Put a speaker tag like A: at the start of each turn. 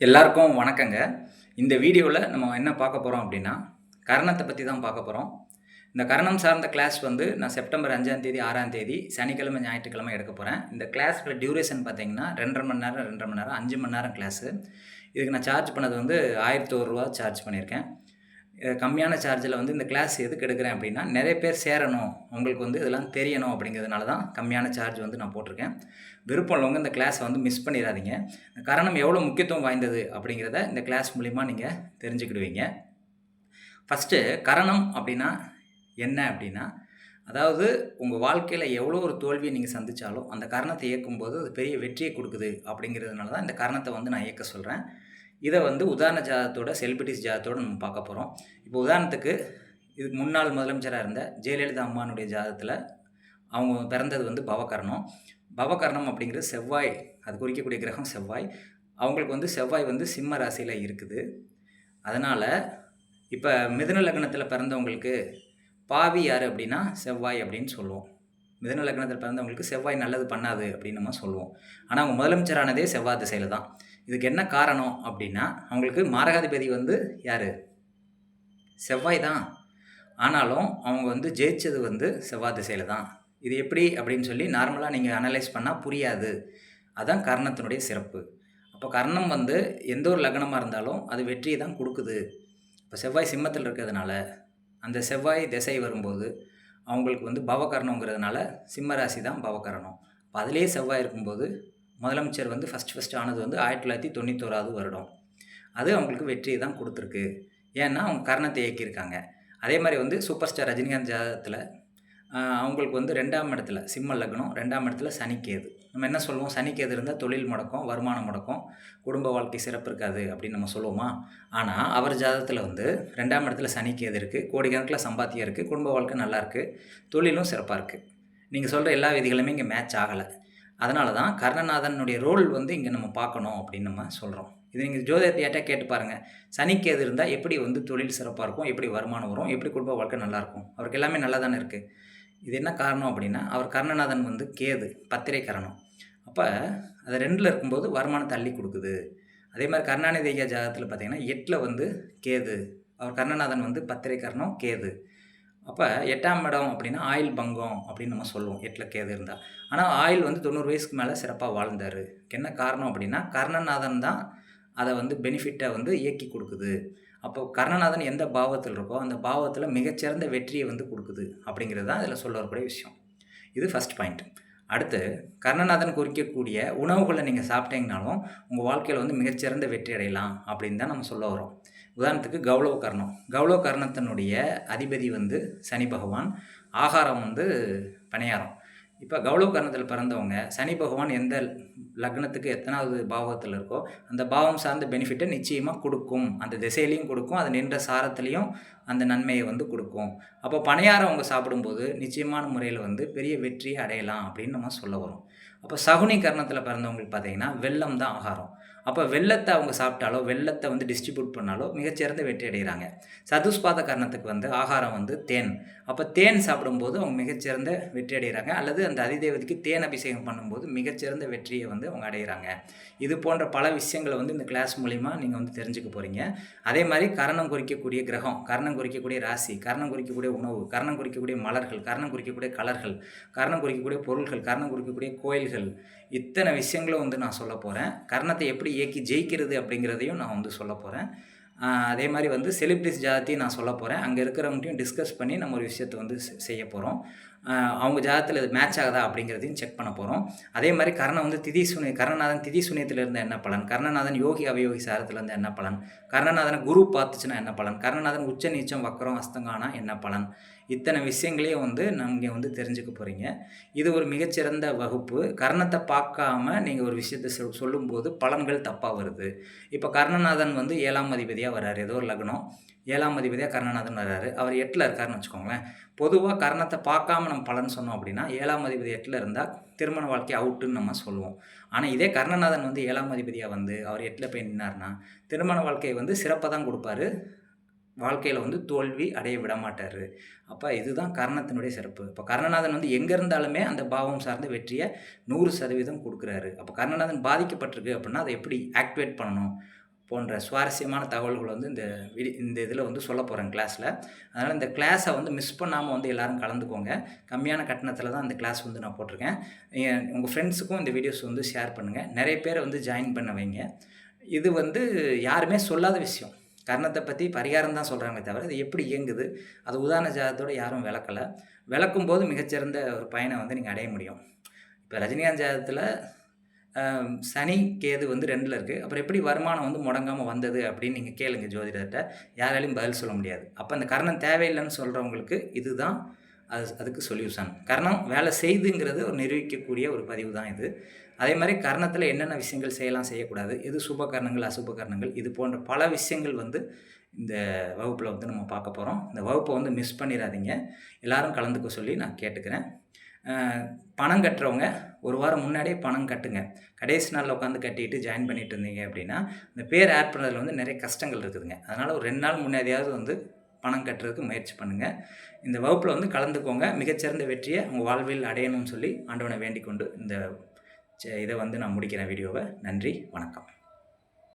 A: எல்லாருக்கும் வணக்கங்க. இந்த வீடியோவில் நம்ம என்ன பார்க்க போகிறோம் அப்படின்னா, கரணத்தை பற்றி தான் பார்க்க போகிறோம். இந்த கரணம் சார்ந்த கிளாஸ் வந்து நான் செப்டம்பர் 5ஆம் தேதி, 6ஆம் தேதி சனிக்கிழமை, ஞாயிற்றுக்கிழமை எடுக்க போகிறேன். இந்த கிளாஸோட டியூரேஷன் பார்த்தீங்கன்னா 2 1/2 மணி நேரம், 2 1/2 மணி நேரம், 5 மணி நேரம் கிளாஸு. இதுக்கு நான் சார்ஜ் பண்ணது வந்து ரூ. 1001 சார்ஜ் பண்ணியிருக்கேன். கம்மியான சார்ஜில் வந்து இந்த கிளாஸ் எதுக்கு எடுக்கிறேன் அப்படின்னா, நிறைய பேர் சேரணும், உங்களுக்கு வந்து இதெல்லாம் தெரியணும் அப்படிங்கிறதுனால தான் கம்மியான சார்ஜ் வந்து நான் போட்டிருக்கேன். விருப்பம் உள்ளவங்க இந்த கிளாஸை வந்து மிஸ் பண்ணிடாதீங்க. கரணம் எவ்வளோ முக்கியத்துவம் வாய்ந்தது அப்படிங்கிறத இந்த கிளாஸ் மூலிமா நீங்கள் தெரிஞ்சுக்கிடுவீங்க. ஃபஸ்ட்டு கரணம் அப்படின்னா என்ன அப்படின்னா, அதாவது உங்கள் வாழ்க்கையில் எவ்வளோ ஒரு தோல்வியை நீங்கள் சந்தித்தாலும் அந்த கரணத்தை இயக்கும்போது அது பெரிய வெற்றியை கொடுக்குது அப்படிங்கிறதுனால தான் இந்த கரணத்தை வந்து நான் இயக்க சொல்கிறேன். இதை வந்து உதாரண ஜாதகத்தோட செலிபிரிட்டிஸ் ஜாதகத்தோடு நம்ம பார்க்க போகிறோம். இப்போ உதாரணத்துக்கு இதுக்கு முன்னாள் முதலமைச்சராக இருந்த ஜெயலலிதா அம்மானுடைய ஜாதகத்தில் அவங்க பிறந்தது வந்து பவகரணம். பவகரணம் அப்படிங்கிறது செவ்வாய், அது குறிக்கக்கூடிய கிரகம் செவ்வாய். அவங்களுக்கு வந்து செவ்வாய் வந்து சிம்ம ராசியில் இருக்குது. அதனால் இப்போ மிதுன லக்னத்தில் பிறந்தவங்களுக்கு பாவி யார் அப்படின்னா செவ்வாய் அப்படின்னு சொல்லுவோம். மிதுன லக்னத்தில் பிறந்தவங்களுக்கு செவ்வாய் நல்லது பண்ணாது அப்படின்னு நம்ம சொல்லுவோம். ஆனால் அவங்க முதலமைச்சரானதே செவ்வாய் திசையில் தான். இதுக்கு என்ன காரணம் அப்படின்னா, அவங்களுக்கு மாரகாதிபதி வந்து யார்? செவ்வாய் தான். ஆனாலும் அவங்க வந்து ஜெயிச்சது வந்து செவ்வாய் திசையில் தான். இது எப்படி அப்படின்னு சொல்லி நார்மலாக நீங்கள் அனலைஸ் பண்ணால் புரியாது. அதுதான் கர்ணத்தினுடைய சிறப்பு. அப்போ கர்ணம் வந்து எந்த ஒரு லக்னமாக இருந்தாலும் அது வெற்றியை தான் கொடுக்குது. இப்போ செவ்வாய் சிம்மத்தில் இருக்கிறதுனால அந்த செவ்வாய் திசை வரும்போது அவங்களுக்கு வந்து பவகரணங்கிறதுனால சிம்ம ராசி தான் பவகரணம். இப்போ அதிலேயே செவ்வாய் இருக்கும்போது முதலமைச்சர் வந்து ஃபஸ்ட்டு ஆனது வந்து 1991 வருடம். அது அவங்களுக்கு வெற்றியை தான் கொடுத்துருக்கு. ஏன்னா அவங்க கர்ணத்தை இயக்கியிருக்காங்க. அதே மாதிரி வந்து சூப்பர் ஸ்டார் ரஜினிகாந்த் ஜாதகத்தில் அவங்களுக்கு வந்து 2ஆம் இடத்துல சிம்ம லக்னம், 2ஆம் இடத்துல சனி கேது. நம்ம என்ன சொல்லுவோம்? சனி கேது இருந்தால் தொழில் முடக்கம், வருமானம் முடக்கம், குடும்ப வாழ்க்கை சிறப்பு இருக்காது அப்படின்னு நம்ம சொல்லுவோமா? ஆனால் அவர் ஜாதகத்தில் வந்து 2ஆம் இடத்துல சனி கேது இருக்குது, கோடிக்கணக்கில் சம்பாத்தியம் இருக்குது, குடும்ப வாழ்க்கை நல்லாயிருக்கு, தொழிலும் சிறப்பாக இருக்குது. நீங்கள் சொல்கிற எல்லா விதிகளுமே இங்கே மேட்ச் ஆகலை. அதனால தான் கர்ணநாதனுடைய ரோல் வந்து இங்கே நம்ம பார்க்கணும் அப்படின்னு நம்ம சொல்கிறோம். இது நீங்கள் ஜோதிடத்தையாட்ட கேட்டு பாருங்கள். சனிக்கு எது இருந்தால் எப்படி வந்து தொழில் சிறப்பாக இருக்கும், எப்படி வருமானம் வரும், எப்படி குடும்ப வாழ்க்கை நல்லாயிருக்கும், அவருக்கு எல்லாமே நல்லா தானே இருக்குது. இது என்ன காரணம் அப்படின்னா, அவர் கர்ணநாதன் வந்து கேது, பத்திரை கரணம். அப்போ அது 2ல் இருக்கும்போது வருமானத்தை அள்ளி கொடுக்குது. அதே மாதிரி கருணாநிதி ஐயா ஜாதகத்தில் பார்த்தீங்கன்னா 8ல் வந்து கேது, அவர் கர்ணநாதன் வந்து பத்திரை கரணம் கேது. அப்போ 8ஆம் இடம் அப்படின்னா ஆயுள் பங்கம் அப்படின்னு நம்ம சொல்லுவோம் 8ல் கேது இருந்தால். ஆனால் ஆயுள் வந்து 90 வயசுக்கு மேலே சிறப்பாக வாழ்ந்தார். என்ன காரணம் அப்படின்னா கர்ணநாதன் தான் அதை வந்து பெனிஃபிட்டை வந்து இயக்கி கொடுக்குது. அப்போ கர்ணநாதன் எந்த பாவத்தில் இருக்கோ அந்த பாவத்தில் மிகச்சிறந்த வெற்றியை வந்து கொடுக்குது அப்படிங்கிறது தான் இதில் சொல்ல வரக்கூடிய விஷயம். இது ஃபஸ்ட் பாயிண்ட். அடுத்து கர்ணநாதன் குறிக்கக்கூடிய உணவுகளை நீங்கள் சாப்பிட்டீங்கனாலும் உங்கள் வாழ்க்கையில் வந்து மிகச்சிறந்த வெற்றி அடையலாம் அப்படின்னு தான் நம்ம சொல்ல வரோம். உதாரணத்துக்கு கௌளவ கர்ணம். கௌளவ கர்ணத்தினுடைய அதிபதி வந்து சனி பகவான், ஆகாரம் வந்து பணியாரம். இப்போ கௌளவ கர்ணத்தில் பிறந்தவங்க சனி பகவான் எந்த லக்னத்துக்கு எத்தனாவது பாவத்தில் இருக்கோ அந்த பாவம் சார்ந்த பெனிஃபிட்டை நிச்சயமாக கொடுக்கும். அந்த திசையிலையும் கொடுக்கும், அது நின்ற சாரத்துலேயும் அந்த நன்மையை வந்து கொடுக்கும். அப்போ பணியாரம் அவங்க சாப்பிடும்போது நிச்சயமான முறையில் வந்து பெரிய வெற்றியை அடையலாம் அப்படின்னு நம்ம சொல்ல வரோம். அப்போ சகுனி கர்ணத்தில் பிறந்தவங்களுக்கு பார்த்தீங்கன்னா வெல்லம் தான் ஆகாரம். அப்போ வெல்லத்தை அவங்க சாப்பிட்டாலோ வெல்லத்தை வந்து டிஸ்ட்ரிபியூட் பண்ணாலோ மிகச்சிறந்த வெற்றி அடைகிறாங்க. சதுஷ்பாத கர்ணத்துக்கு வந்து ஆகாரம் வந்து தேன். அப்போ தேன் சாப்பிடும்போது அவங்க மிகச்சிறந்த வெற்றி அடைகிறாங்க. அல்லது அந்த அதிதேவதைக்கு தேன் அபிஷேகம் பண்ணும்போது மிகச்சிறந்த வெற்றியை வந்து அவங்க அடைகிறாங்க. இது போன்ற பல விஷயங்களை வந்து இந்த கிளாஸ் மூலிமா நீங்கள் வந்து தெரிஞ்சுக்க போகிறீங்க. அதே மாதிரி கரணம் குறிக்கக்கூடிய கிரகம், கரணம் குறிக்கக்கூடிய ராசி, கரணம் குறிக்கக்கூடிய உணவு, கரணம் குறிக்கக்கூடிய மலர்கள், கரணம் குறிக்கக்கூடிய கலர்கள், கரணம் குறிக்கக்கூடிய பொருள்கள், கரணம் குறிக்கக்கூடிய கோயில்கள், இத்தனை விஷயங்களும் வந்து நான் சொல்ல போகிறேன். கர்ணத்தை எப்படி இயக்கி ஜெயிக்கிறது அப்படிங்கிறதையும் நான் வந்து சொல்ல போகிறேன். அதே மாதிரி வந்து செலிபிரிட்டிஸ் ஜாதத்தையும் நான் சொல்ல போகிறேன். அங்கே இருக்கிறவங்களையும் டிஸ்கஸ் பண்ணி நம்ம ஒரு விஷயத்தை வந்து செய்ய போகிறோம். அவங்க ஜாதகத்தில் இது மேட்ச் ஆகுதா அப்படிங்கிறதையும் செக் பண்ண போகிறோம். அதே மாதிரி கர்ணம் வந்து கர்ணநாதன் திதி சூனியத்தில் இருந்தால் என்ன பலன், கர்ணநாதன் யோகி அவயோகி சாரத்தில் இருந்தால் என்ன பலன், கர்ணநாதனை குரு பார்த்துச்சுன்னா என்ன பலன், கர்ணநாதன் உச்ச நீச்சம் வக்கரம் அஸ்தங்கானா என்ன பலன், இத்தனை விஷயங்களையும் வந்து நீங்கள் வந்து தெரிஞ்சுக்க போகிறீங்க. இது ஒரு மிகச்சிறந்த வகுப்பு. கர்ணத்தை பார்க்காம நீங்கள் ஒரு விஷயத்தை சொல்லும்போது பலன்கள் தப்பாக வருது. இப்போ கர்ணநாதன் வந்து 7ஆம் அதிபதியாக வர்றாரு, ஏதோ ஒரு லக்னம் 7ஆம் அதிபதியாக கர்ணநாதன் வர்றாரு, அவர் 8ல் இருக்காருன்னு வச்சுக்கோங்களேன். பொதுவாக கர்ணத்தை பார்க்காம நம்ம பலன் சொன்னோம் அப்படின்னா 7ஆம் அதிபதி 8ல் இருந்தால் திருமண வாழ்க்கை அவுட்டுன்னு நம்ம சொல்லுவோம். ஆனால் இதே கர்ணநாதன் வந்து 7ஆம் அதிபதியாக வந்து அவர் 8ல் போய் நின்னார்னா திருமண வாழ்க்கையை வந்து சிறப்பாக தான் கொடுப்பாரு, வாழ்க்கையில் வந்து தோல்வி அடைய விட மாட்டார். அப்போ இதுதான் கர்ணத்தினுடைய சிறப்பு. இப்போ கர்ணநாதன் வந்து எங்கே இருந்தாலுமே அந்த பாவம் சார்ந்த வெற்றியை 100% கொடுக்குறாரு. அப்போ கர்ணநாதன் பாதிக்கப்பட்டிருக்கு அப்படின்னா அதை எப்படி ஆக்டிவேட் பண்ணணும், போன்ற சுவாரஸ்யமான தகவல்கள் வந்து இந்த இதில் வந்து சொல்ல போகிறேன் கிளாஸில். அதனால் இந்த கிளாஸை வந்து மிஸ் பண்ணாமல் வந்து எல்லோரும் கலந்துக்கோங்க. கம்மியான கட்டணத்தில் தான் அந்த கிளாஸ் வந்து நான் போட்டிருக்கேன். உங்கள் ஃப்ரெண்ட்ஸுக்கும் இந்த வீடியோஸ் வந்து ஷேர் பண்ணுங்கள். நிறைய பேரை வந்து ஜாயின் பண்ண வைங்க. இது வந்து யாருமே சொல்லாத விஷயம். கர்ணத்தை பற்றி பரிகாரம் தான் சொல்கிறாங்களே தவிர, அது எப்படி இயங்குது, அது உதாரண ஜாதகத்தோடு யாரும் விளக்கலை. விளக்கும்போது மிகச்சிறந்த ஒரு பயனை வந்து நீங்கள் அடைய முடியும். இப்போ ரஜினிகாந்த் ஜாதகத்தில் சனி கேது வந்து 2ல் இருக்குது. அப்புறம் எப்படி வருமானம் வந்து முடங்காமல் வந்தது அப்படின்னு நீங்கள் கேளுங்க ஜோதிடர்கிட்ட. யாராலையும் பதில் சொல்ல முடியாது. அப்போ அந்த கர்ணம் தேவையில்லைன்னு சொல்கிறவங்களுக்கு இதுதான் அதுக்கு சொல்யூஷன். கர்ணம் வேலை செய்துங்கிறது ஒரு நிரூபிக்கக்கூடிய ஒரு பதிவு தான் இது. அதே மாதிரி கர்ணத்தில் என்னென்ன விஷயங்கள் செய்யலாம், செய்யக்கூடாது, எது சுப கர்ணங்கள், அசுப கர்ணங்கள், இது போன்ற பல விஷயங்கள் வந்து இந்த வகுப்பில் வந்து நம்ம பார்க்க போகிறோம். இந்த வகுப்பை வந்து மிஸ் பண்ணிடாதீங்க. எல்லோரும் கலந்துக்க சொல்லி நான் கேட்டுக்கிறேன். பணம் கட்டுறவங்க ஒரு வாரம் முன்னாடியே பணம் கட்டுங்க. கடைசி நாளில் உட்காந்து கட்டிட்டு ஜாயின் பண்ணிட்டு இருந்தீங்க அப்படின்னா, இந்த பேர் ஆட் பண்ணுறதுல வந்து நிறைய கஷ்டங்கள் இருக்குதுங்க. அதனால் ஒரு 2 நாள் முன்னாடியாவது வந்து பணம் கட்டுறதுக்கு முயற்சி பண்ணுங்கள். இந்த வகுப்பில் வந்து கலந்துக்கோங்க. மிகச்சிறந்த வெற்றியை உங்கள் வாழ்வில் அடையணும்னு சொல்லி ஆண்டவனை வேண்டிக் கொண்டு இதை வந்து நான் முடிக்கிறேன் வீடியோவை. நன்றி, வணக்கம்.